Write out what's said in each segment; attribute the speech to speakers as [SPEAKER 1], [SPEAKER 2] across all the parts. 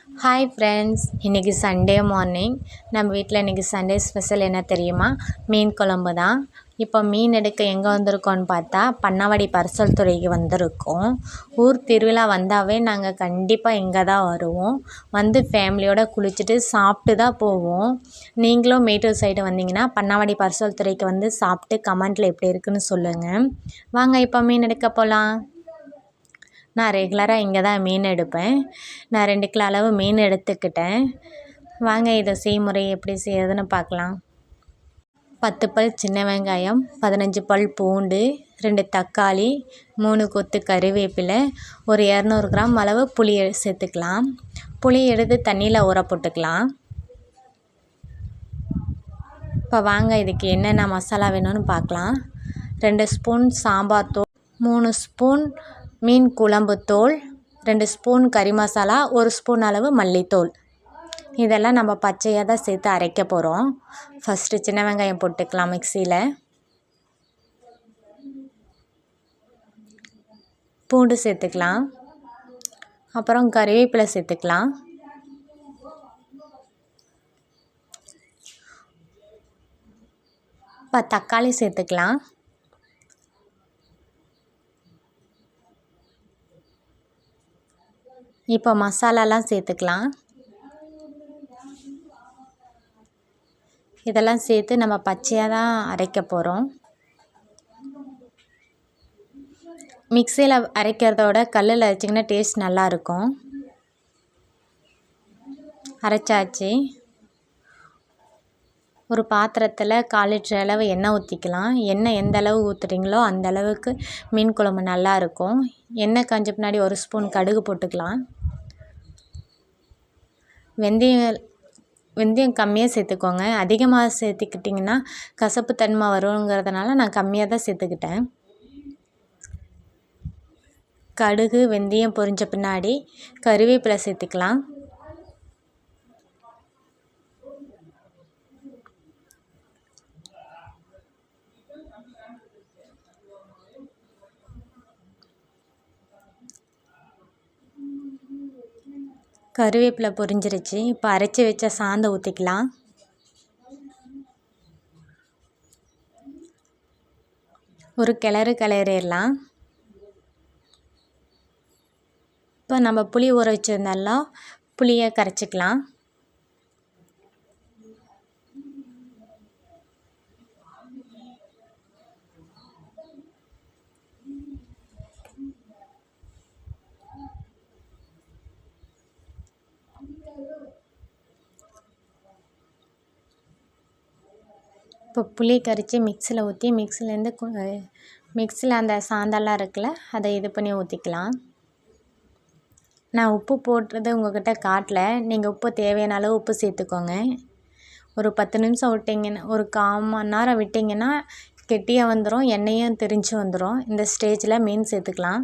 [SPEAKER 1] Hi friends, இன்றைக்கி Sunday morning. நம்ம வீட்டில் இன்றைக்கி சண்டே ஸ்பெஷல் என்ன தெரியுமா? மீன் குழம்பு தான். இப்போ மீன் எடுக்க எங்கே வந்திருக்கோன்னு பார்த்தா பண்ணவாடி பரிசல் துறைக்கு வந்திருக்கோம். ஊர் திருவிழா வந்தாவே நாங்கள் கண்டிப்பாக இங்கே தான் வருவோம். வந்து ஃபேமிலியோடு குளிச்சுட்டு சாப்பிட்டு தான் போவோம். நீங்களும் மேட்டூர் சைடு வந்தீங்கன்னா பண்ணவாடி பரிசல் துறைக்கு வந்து சாப்பிட்டு கமெண்ட்டில் எப்படி இருக்குன்னு சொல்லுங்கள். வாங்க இப்போ மீன் எடுக்க போகலாம். நான் ரெகுலராக இங்கே தான் மீன் எடுப்பேன். நான் 2 கிலோ அளவு மீன் எடுத்துக்கிட்டேன். வாங்க இதை செய்முறை எப்படி செய்யறதுன்னு பார்க்கலாம். 10 பல் சின்ன வெங்காயம், 15 பல் பூண்டு, 2 தக்காளி, 3 கொத்து கறிவேப்பிலை, ஒரு 200 கிராம் அளவு புளி சேர்த்துக்கலாம். புளி எடுத்து தண்ணியில் ஊற போட்டுக்கலாம். இப்போ வாங்க இதுக்கு என்னென்ன மசாலா வேணும்னு பார்க்கலாம். 2 ஸ்பூன் சாம்பார் தூள், 3 ஸ்பூன் மீன் குழம்பு தூள், 2 ஸ்பூன் கறி மசாலா, 1 ஸ்பூன் அளவு மல்லித்தூள். இதெல்லாம் நம்ம பச்சையாக தான் சேர்த்து அரைக்க போகிறோம். ஃபஸ்ட்டு சின்ன வெங்காயம் போட்டுக்கலாம் மிக்சியில். பூண்டு சேர்த்துக்கலாம். அப்புறம் கறிவேப்பிலை சேர்த்துக்கலாம். இப்போ தக்காளி சேர்த்துக்கலாம். இப்போ மசாலாலாம் சேர்த்துக்கலாம். இதெல்லாம் சேர்த்து நம்ம பச்சையாக தான் அரைக்க போகிறோம். மிக்சியில் அரைக்கிறதோட கல்லில் அரைச்சிங்கன்னா டேஸ்ட் நல்லாயிருக்கும். அரைச்சாச்சு. ஒரு பாத்திரத்தில் 1/4 லிட்டர் அளவு எண்ணெய் ஊற்றிக்கலாம். எண்ணெய் எந்த அளவு ஊற்றுறீங்களோ அந்த அளவுக்கு மீன் குழம்பு நல்லாயிருக்கும். எண்ணெய் காஞ்ச பின்னாடி 1 ஸ்பூன் கடுகு போட்டுக்கலாம். வெந்தயம் கம்மியாக சேர்த்துக்கோங்க. அதிகமாக சேர்த்துக்கிட்டிங்கன்னா கசப்பு தன்மை வருங்கிறதுனால நான் கம்மியாக தான் சேர்த்துக்கிட்டேன். கடுகு வெந்தயம் பொரிஞ்ச பின்னாடி கறிவேப்பிலை சேர்த்துக்கலாம். கறிவேப்பிலை பொரிஞ்சிருச்சு. இப்போ அரைச்சி வச்ச சாந்தை ஊற்றிக்கலாம். ஒரு கிளறிடலாம். இப்போ நம்ம புளி ஊற வச்சுருந்தாலும் புளியை கரைச்சிக்கலாம். இப்போ புளி கரைச்சி மிக்சியில் ஊற்றி மிக்சியில் அந்த சாந்தெல்லாம் இருக்குல்ல அதை இது பண்ணி ஊற்றிக்கலாம். நான் உப்பு போட்டுறது உங்கள்கிட்ட காட்டல. நீங்கள் உப்பு தேவையான அளவு உப்பு சேர்த்துக்கோங்க. ஒரு 10 நிமிஷம் விட்டிங்கன்னா, ஒரு 1/4 மணி நேரம் விட்டிங்கன்னா கெட்டியாக வந்துடும், எண்ணெயும் திரிஞ்சு வந்துடும். இந்த ஸ்டேஜில் மீன் சேர்த்துக்கலாம்.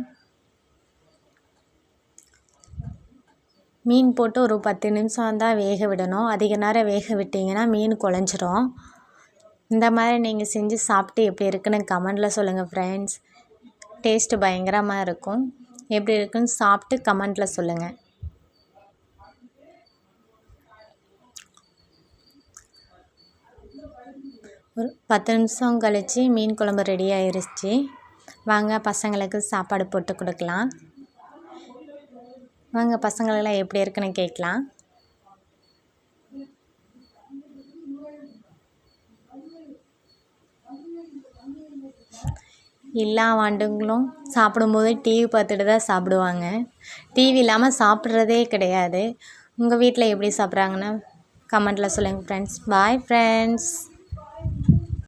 [SPEAKER 1] மீன் போட்டு ஒரு 10 நிமிஷம் தான் வேக விடணும். அதிக நேரம் வேக விட்டிங்கன்னா மீன் குழஞ்சிரும். இந்த மாதிரி நீங்கள் செஞ்சு சாப்பிட்டு எப்படி இருக்குன்னு கமெண்டில் சொல்லுங்கள் ஃப்ரெண்ட்ஸ். டேஸ்ட்டு பயங்கரமாக இருக்கும். எப்படி இருக்குன்னு சாப்பிட்டு கமெண்டில் சொல்லுங்கள். ஒரு 10 நிமிஷம் கழித்து மீன் குழம்பு ரெடி ஆயிடுச்சு. வாங்க பசங்களுக்கு சாப்பாடு போட்டு கொடுக்கலாம். வாங்க பசங்களெல்லாம் எப்படி இருக்குன்னு கேட்கலாம். எல்லா வாண்டுங்களும் சாப்பிடும்போது டிவி பார்த்துட்டு தான் சாப்பிடுவாங்க. டிவி இல்லாமல் சாப்பிட்றதே கிடையாது. உங்கள் வீட்டில் எப்படி சாப்பிட்றாங்கன்னு கமெண்ட்டில் சொல்லுங்கள் ஃப்ரெண்ட்ஸ். Bye friends.